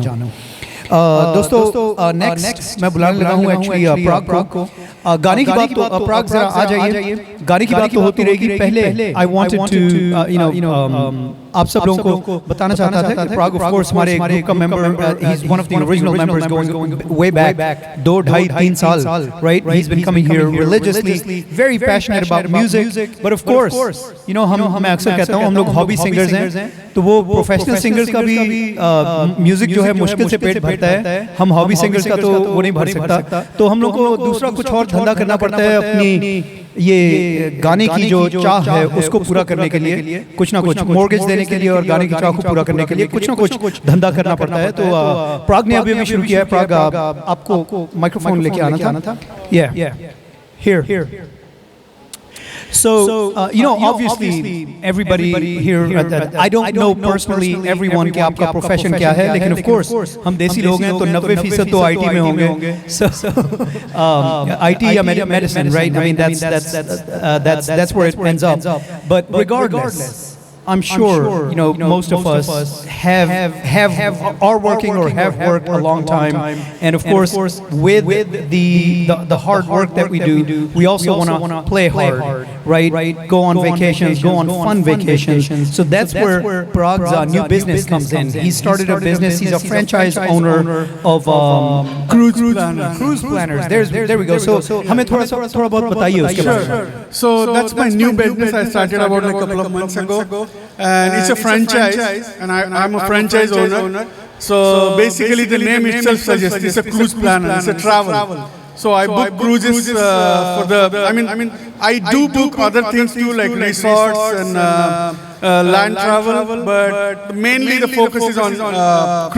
जानूं। दोस्तों नेक्स्ट मैं बुलाने लगा हूँ एक्चुअली प्राग को। गाने की बात तो प्राग जरा आ जाइए। गाने की बात तो होती रहेगी। पहले आई वांटेड टू आप सब लोगों को बताना चाहता था कि प्राग ऑफ कोर्स हमारे ग्रुप का member, he is one of the original members going way back 2-2.5-3 साल, right? He is been coming here religiously, very passionate about music, but of course you know मैं अक्सर कहता हूँ हम लोग हॉबी सिंगर्स हैं, तो वो प्रोफेशनल सिंगर्स का भी म्यूजिक जो है मुश्किल से पेट भरता है, हम हॉबी सिंगर्स का तो वो नहीं भर सकता। तो हम लोग को दूसरा कुछ और धंधा करना पड़ता है अपनी ये गाने की जो चाह है उसको पूरा करने के लिए, कुछ ना कुछ मॉर्गेज देने के लिए और गाने की चाह को पूरा करने के लिए कुछ ना कुछ धंधा करना पड़ता है। तो प्राग ने अभी शुरू किया है। प्राग आपको माइक्रोफोन लेके आना था। Here. So, you know, obviously, everybody here, I don't know personally everyone कि आपका profession क्या है, लेकिन of course, हम देसी लोग हैं तो 90% तो IT में होंगे. So, IT या medicine, right? I mean, that's where it ends up. But regardless, I'm sure, you know, most of us are working or have worked a long time, and of course, with the hard work that we do, we also want to play hard, right? Go on vacations, go on fun vacations. So that's where Parag's new business comes in. He started a business. He's a franchise owner of cruise planners. There we go. So हमें थोड़ा बहुत बताइए उसके बारे में. So that's my new business. I started about a couple of months ago. And it's a franchise, and I'm a franchise owner. So basically, the name itself suggests it's a cruise planner. It's a travel. So I book cruises for the. I mean, I do book other things too, like resorts and land travel. But mainly the focus is on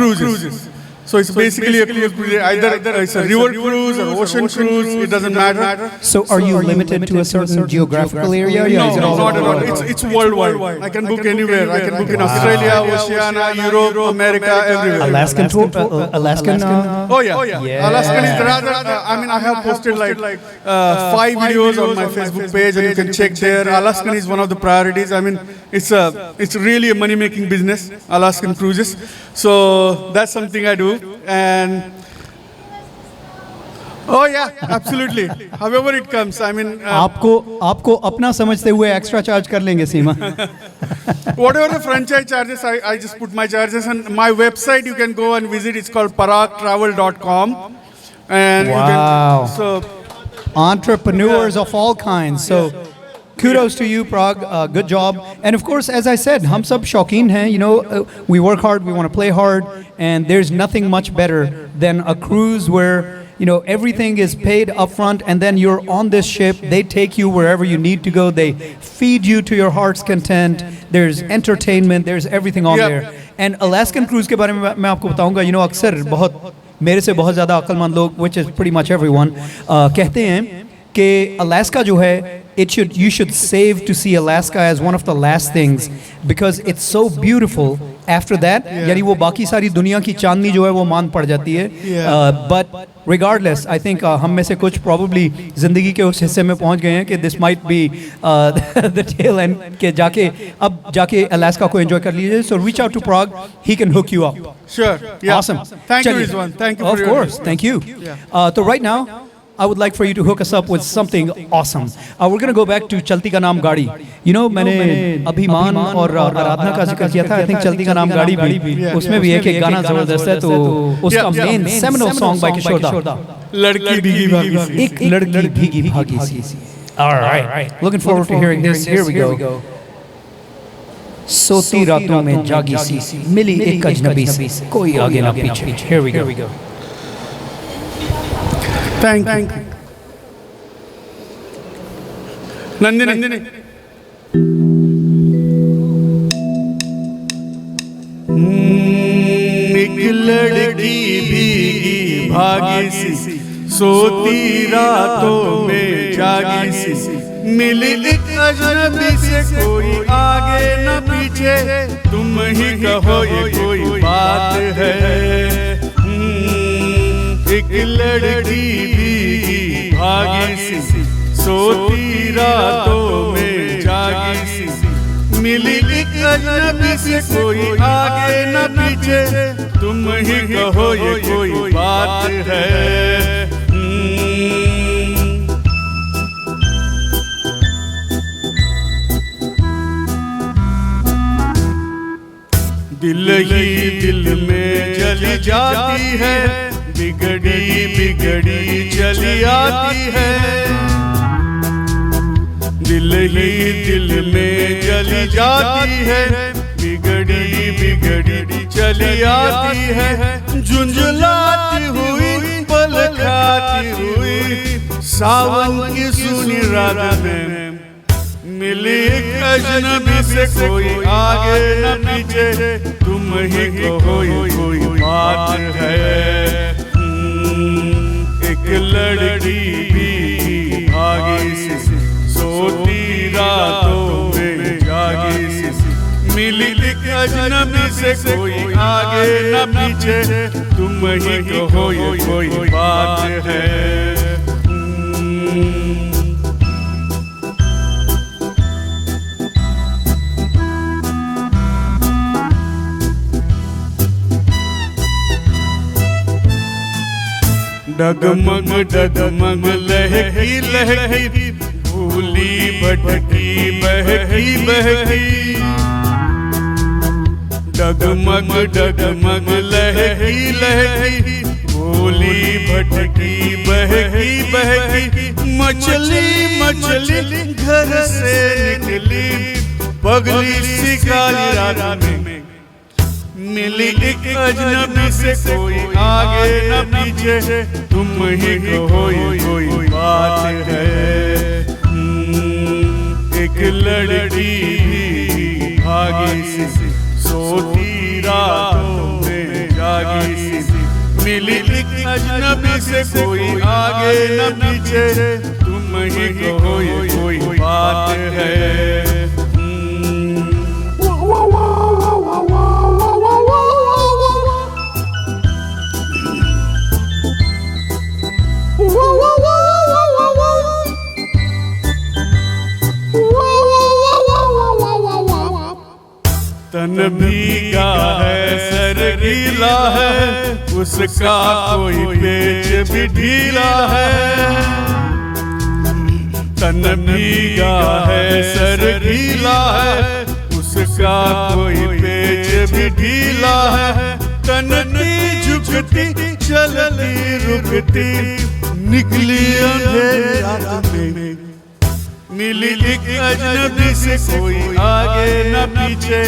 cruises. So it's basically a cruise. Either it's a river cruise or ocean cruise. It doesn't matter. So are you limited to a certain geographical area? No, not at all. It's worldwide. I can book anywhere. I can book in Australia, Oceania, Europe, America, everywhere. Alaskan tour? Alaskan? Oh yeah. Alaskan is rather. I mean, I have posted like 5 videos on my Facebook page, and you can check there. Alaskan is one of the priorities. I mean, it's really a money-making business. Alaskan cruises. So that's something I do. And oh yeah, absolutely. However it comes, I mean, आपको अपना समझते हुए extra charge कर लेंगे सीमा. Whatever the franchise charges, I just put my charges, and my website you can go and visit. It's called paragtravel.com. And wow. So entrepreneurs of all kinds. So kudos to you, Parag. Good job. And of course, as I said, हम सब शौकीन हैं. You know, we work hard, we want to play hard, and there's nothing much better than a cruise where, you know, everything is paid up front, and then you're on this ship. They take you wherever you need to go. They feed you to your heart's content. There's entertainment. There's everything on there. And Alaskan cruise के बारे में मैं आपको बताऊंगा. You know, अक्सर बहुत मेरे से बहुत ज़्यादा अक्लमंद लोग, which is pretty much everyone, कहते हैं कि Alaska जो है, you should save to see Alaska as one of the last things because it's so beautiful. After that, यानी वो बाकी सारी दुनिया की चांदनी जो है वो मान पड़ जाती है. But regardless, I think हम में से कुछ probably ज़िंदगी के उस हिस्से में पहुंच गए हैं कि this might be the tail end के जाके Alaska को enjoy कर लीजिए. So reach out to Parag, he can hook you up. Sure. Yeah. Awesome. Thank you, Rizwan. Thank you. Of course. Thank you. So right now, I would like for you to hook us up with something awesome. We're going to go back to चलती का नाम गाड़ी. You know, मैंने अभिमान और आराधना का जिक्र किया था. I think चलती का नाम गाड़ी भी उसमें भी एक गाना जबरदस्त है. तो उसका main seminal song by किशोर दा. लड़की भीगी भागी सी. एक लड़की भीगी भागी सी. All right. Looking forward to hearing this. Here we go. सोती रातों में जागी सी मिली एक अजनबी सी कोई आगे ना पीछे. Here we go. Thank you. Nandini. एक लड़की भीगी भागी सी सोती रातों में जागी सी मिली एक अजनबी से कोई आगे न पीछे तुम ही कहो ये कोई बात है. एक लड़की भीगी भागी सी सोती रातों में जागी सी मिली एक अजनबी से कोई आगे न पीछे, तुम ही कहो ये कोई बात है। दिल ही दिल में जली जाती है, बिगड़ी बिगड़ी चली आती है। दिल ही दिल में जली जाती है, बिगड़ी बिगड़ी चली आती है। झुंझलाती हुई पल खाती हुई, सावन की सुनी रात में मिली एक अजनबी से कोई आगे न पीछे, तुम ही कहो ये कोई बात है। एक लड़की भी भागी सी सोती रातों में जागी सी, मिली एक अजनबी से कोई आगे न पीछे, तुम ही कहो ये कोई बात है। डगमग डगमग लहकी लहकी, भूली भटकी बहकी बहकी। डगमग डगमग लहकी लहकी, भूली भटकी बहकी बहकी। मछली मछली घर से निकली, पगली सी काली रात में मिली एक अजनबी से कोई आगे न पीछे, तुम ही कहो ये कोई बात है। एक लड़की भागी सी सोती रातों में जागी सी, मिली एक अजनबी से कोई आगे न पीछे, तुम ही कहो ये कोई बात है। तन भीगा है सर गीला है, उसका कोई पेच भी ढीला है। तन भीगा है सर गीला है, उसका कोई पेच भी ढीला है। तनती झुकती चलती रुकती, निकली अंधेरी रात में मिली एक अजनबी से कोई आगे न पीछे,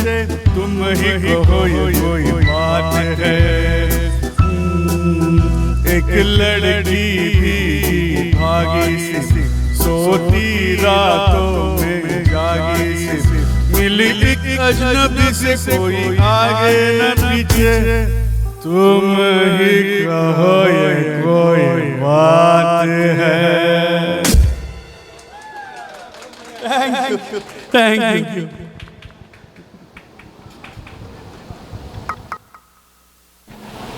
तुम ही कहो ये कोई बात है। एक लड़की भी भागी सी सोती रातों में जागी सी, मिली एक अजनबी से कोई आगे न पीछे, तुम ही कहो ये कोई बात है। Thank you.